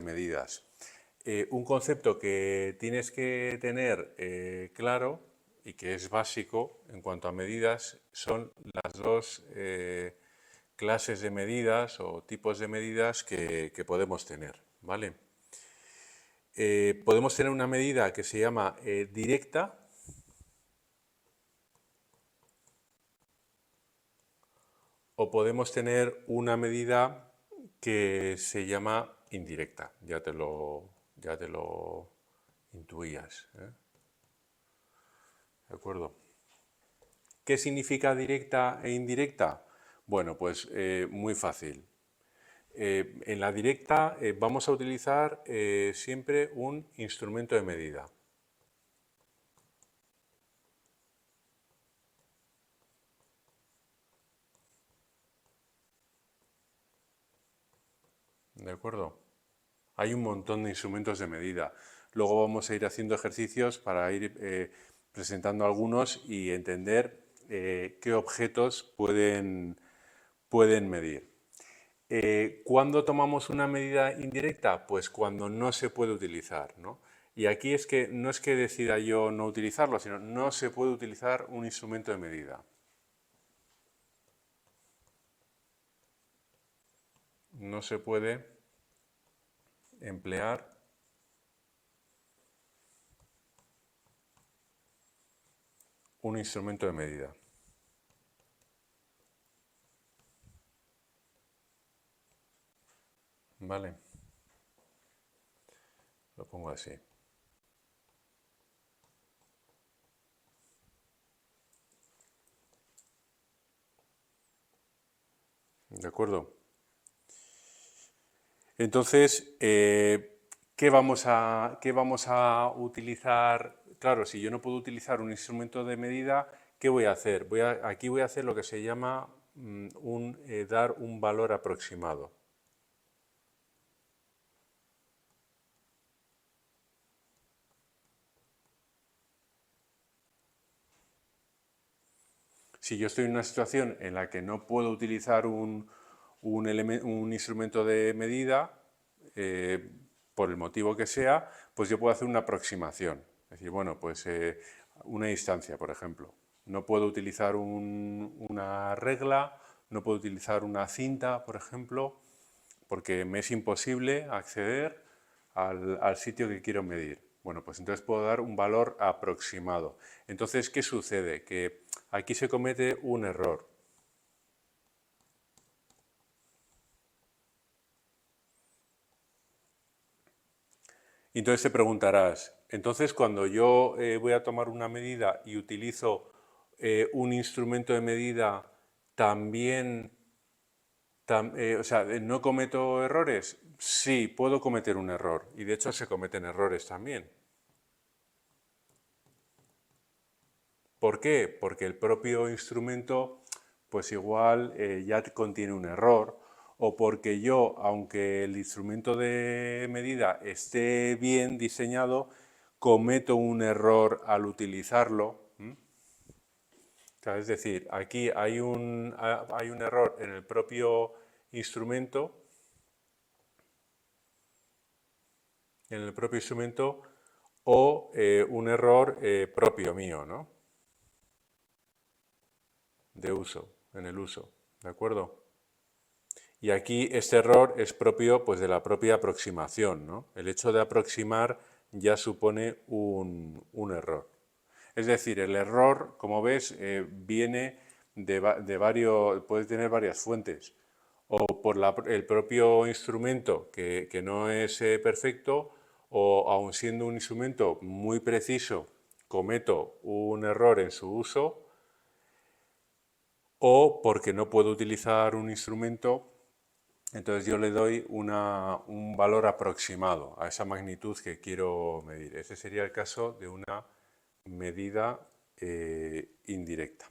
medidas. Un concepto que tienes que tener claro y que es básico en cuanto a medidas son las dos clases de medidas o tipos de medidas que podemos tener, ¿vale? Podemos tener una medida que se llama directa o podemos tener una medida que se llama indirecta. Ya te lo intuías, ¿eh? ¿De acuerdo? ¿Qué significa directa e indirecta? Bueno, pues muy fácil. En la directa vamos a utilizar siempre un instrumento de medida. ¿De acuerdo? Hay un montón de instrumentos de medida. Luego vamos a ir haciendo ejercicios para ir presentando algunos y entender qué objetos pueden medir. ¿Cuándo tomamos una medida indirecta? Pues cuando no se puede utilizar, ¿no? Y aquí es que no es que decida yo no utilizarlo, sino no se puede utilizar un instrumento de medida. No se puede emplear un instrumento de medida. ¿Vale? Lo pongo así. ¿De acuerdo? Entonces, ¿qué vamos a utilizar? Claro, si yo no puedo utilizar un instrumento de medida, ¿qué voy a hacer? Aquí voy a hacer lo que se llama dar un valor aproximado. Si yo estoy en una situación en la que no puedo utilizar un instrumento de medida, por el motivo que sea, pues yo puedo hacer una aproximación. Es decir, bueno, pues una distancia, por ejemplo. No puedo utilizar una regla, no puedo utilizar una cinta, por ejemplo, porque me es imposible acceder al sitio que quiero medir. Bueno, pues entonces puedo dar un valor aproximado. Entonces, ¿qué sucede? Que aquí se comete un error. Y entonces te preguntarás, entonces cuando yo voy a tomar una medida y utilizo un instrumento de medida, también, o sea, ¿no cometo errores? Sí, puedo cometer un error. Y de hecho se cometen errores también. ¿Por qué? Porque el propio instrumento, pues igual ya contiene un error, o porque yo, aunque el instrumento de medida esté bien diseñado, cometo un error al utilizarlo. O sea, es decir, aquí hay un error en el propio instrumento, o un error propio mío, ¿no? De uso, en el uso, ¿de acuerdo? Y aquí este error es propio pues, de la propia aproximación, ¿no? El hecho de aproximar ya supone un error. Es decir, el error, como ves, viene de varios, puede tener varias fuentes. O por el propio instrumento que no es perfecto, o aun siendo un instrumento muy preciso, cometo un error en su uso, o porque no puedo utilizar un instrumento, entonces yo le doy un valor aproximado a esa magnitud que quiero medir. Ese sería el caso de una medida indirecta.